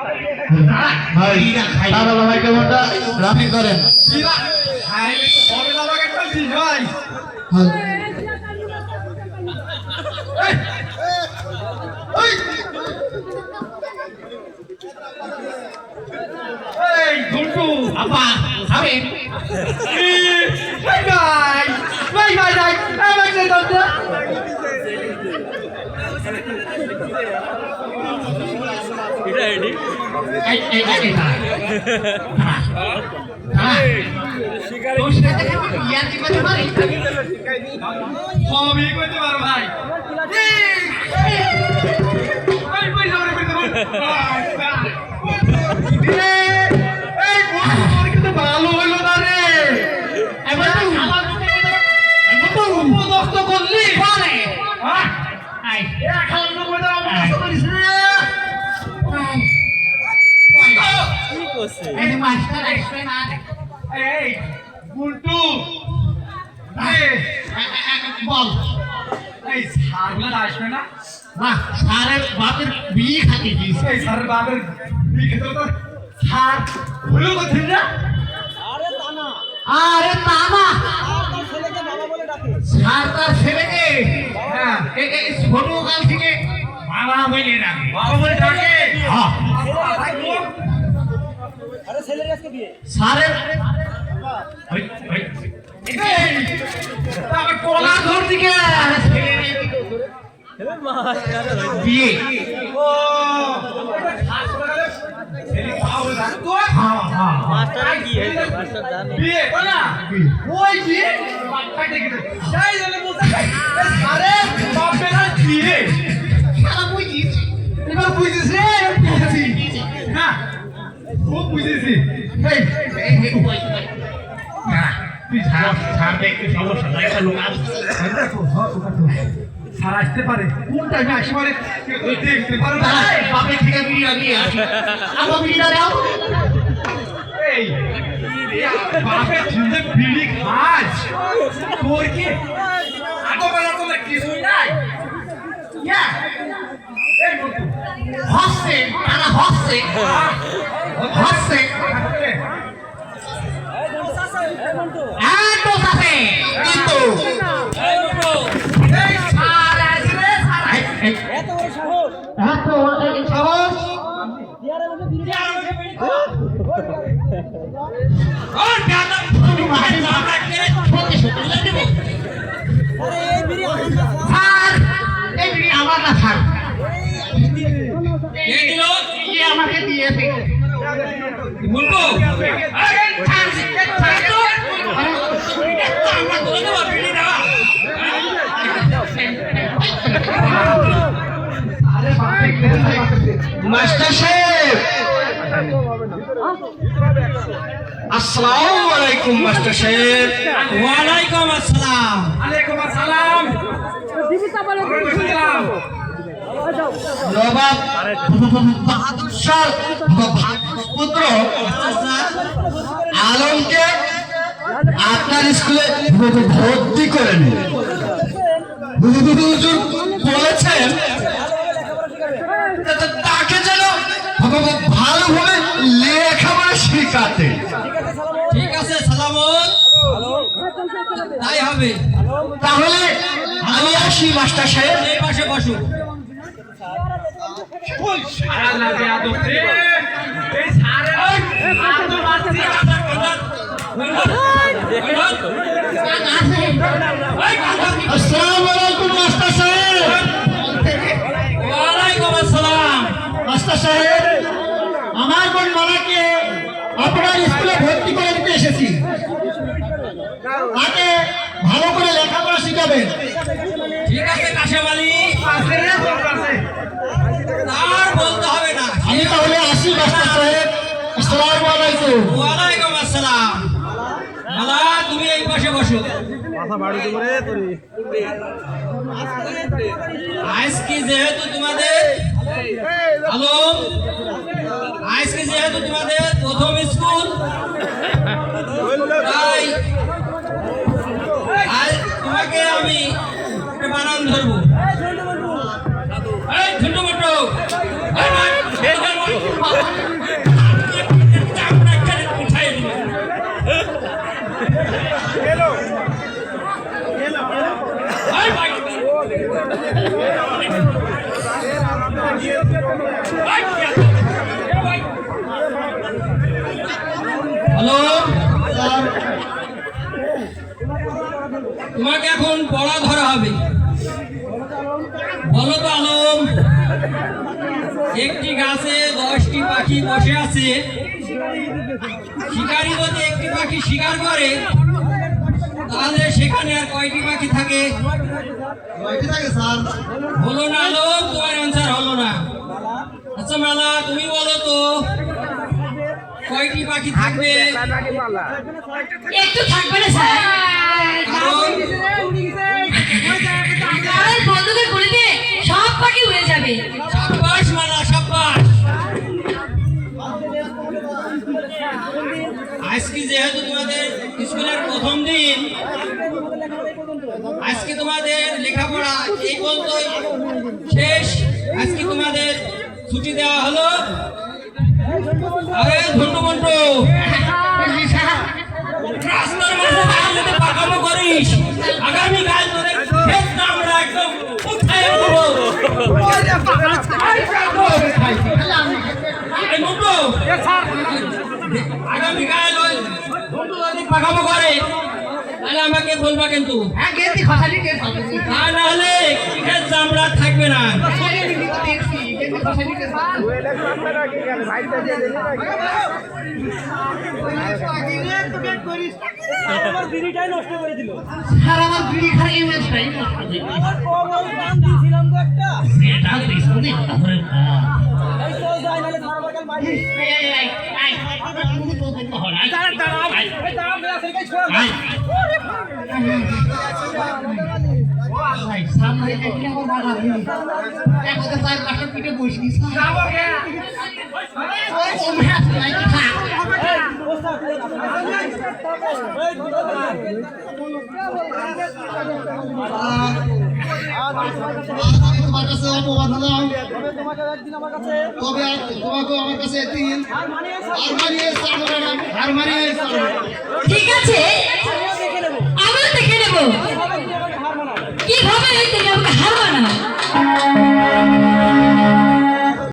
ভাই দাদা ভাই কেমনটা রানিং করেন ঘুন্টু আপা খাবেন ভাই ভাই ভাই ভাই ভাই আমাকে দরজা এটা এডি এই এই এই শিকারি তোর সাথে কি ইয়ার কি করতে পারি সবই করতে পারো ভাই ভাই ভাই যাও রে এই কোন কিন্তু ভালো হলো না রে এবার আমার তো উপদস্ত করলি বলে হ্যাঁ আই এখন নবো দাও উপদস্ত করিস রে কি করছে এই মাস্টার আসবে না এই গুলটু বল এই সারগুলো আসবে না না সারের বাপের বিয়ে খাতে গিয়েছে এই সারের বাপের বিয়ে খেতে তো সার হলো কোথায় না আরে তানা তার ছেলেকে বাবা বলে ডাকে সার তার ছেলেকে হ্যাঁ এই ছোট কাল থেকে বাবা বলে ডাকে বাবা বলে ডাকে হ্যাঁ আরে ছেলের আজকে বিয়ে সারের ওই ওই এই তারপর কোলা ধর দিকে আরে ছেলের মাস্টার বিয়ে ও মাস্টার কি হয়েছে মাস্টার জানে বিয়ে বলা ওই বিয়ে মাথায় দেখে যাই বলে বলতে আরে বাপেরা বিয়ে সারা বুঝিস এবার বুঝিস রে বুঝিস না খুব বুঝেছি এই না তুই ছাড় দেখতে সমস্যা নাই লোক আসছে সারা আসতে পারে কোন টাইমে আসতে পারে দেখতে পারো না বাপের থেকে বিয়ে নিয়ে আসি আমার বিয়ে দাও এই বাপের ছেলে বিড়ি খাস তোর কি আগোবেলা তো কিছুই নাই ইয়া এই বন্ধু হসে তারা হসে হসে এত সাথে কিন্তু এই সারা আসবে সারা এত বড় সাহস এত বড় সাহস দিয়ারে মধ্যে বিড়ি ও দাদা তুমি মারি না রাখলে ছোটে ছোটে লাগে দেব আরে এই বিড়ি স্যার এই বিড়ি আমার না স্যার এই দিলো কি আমাকে দিয়েছে বলবো আরে স্যার স্যার তো আমরা তো দেব বিড়ি দেওয়া আরে বাপ মাস্টার সাহেব আসসালামু আলাইকুম মাস্টার সাহেব ওয়া আলাইকুম আসসালাম আলাইকুম আসসালাম নবাব বাহাদুর শাহ পুত্র আলমকে আপনার স্কুলে ভর্তি করে নিন হুজুর বলেছেন তাকে যেন ভালোভাবে লেখাপড়া শেখাতে ঠিক আছে সালামত তাই হবে তাহলে আমি আসি মাস্টার সাহেব এই পাশে বসো আসসালামু আলাইকুম মাস্টার সাহেব ওয়ালাইকুম আসসালাম মাস্টার সাহেব আমার বোন মালাকে আপনার স্কুলে ভর্তি করে দিতে এসেছি তাকে ভালো করে লেখাপড়া শিখাবেন ঠিক আছে কাশেম আলী আর বলতে হবে না আমি তাহলে আসি মাস্টার সাহেব আসসালামু আলাইকুম ওয়ালাইকুম আসসালাম মালা তুমি এই পাশে বসো আজকে যেহেতু তোমাদের আলম আজকে যেহেতু তোমাদের প্রথম স্কুল তাই আজ তোমাকে আমি একটা বানান ধরবো এই ঝন্টু মন্টু চামড়া কেটে উঠাই দিবে। এই ভাই। হ্যালো, তোমাকে এখন পড়া ধরা হবে। বলো তো আলম, একটি গাছে 10টি পাখি বসে আছে। শিকারী যদি একটি পাখি শিকার করে তাহলে সেখানে আর কয়টি পাখি থাকে? হলো না আলম, তোমার অ্যান্সার হলো না। আচ্ছা মালা, তুমি বলো তো কয়টি পাখি থাকবে? একটু থাকবে না স্যার, কারণ কারণ বন্ধুদের গুলিতে সব পাখি উড়ে যাবে। সাব্বাস মালা, সাব্বাস। আজকে যেহেতু তোমাদের স্কুলের প্রথম দিন, আজকে তোমাদের লেখাপড়া এই পর্যন্তই শেষ। আজকে তোমাদের ছুটি দেওয়া হলো। আরে ধন্টু মন্টু, রাস্তার মাঝে দাঁড়িয়ে পাকামো করিস, আগামীকাল তোদের ক্ষেত আমরা একদম উঠায় দেবো। এই মন্টু, আগামীকাল ওই ধন্টু যদি পাকামো করে তাহলে আমাকে বলবা কিন্তু, তা নাহলে ক্ষেত চামড়া থাকবে না। আমার বিড়িটাই নষ্ট করে দিল। স্যার আমার বিড়ি খাই ইমেজটাই আমার কবল দাম দিয়েছিলাম তো একটা। এটা দিছুনি তারপরে এই তো যাই নালে ধারবাকাল মারি। দাঁড়া দাঁড়া। এই দাঁড়া মেরা সেই কাজ ছোড়া। ভাই সামনে দেখি আমার বাড়া একদম তার পাশে পিঠে বসি যাব কে ওই ওমে আসলাই খা ওস্তাদ এই তোমার কাছে অপবাদ হলাম তোমাকে একদিন আমার কাছে তবে তোমাকে আমার কাছে একদিন আর মানে হার মারিয়ে ঠিক আছে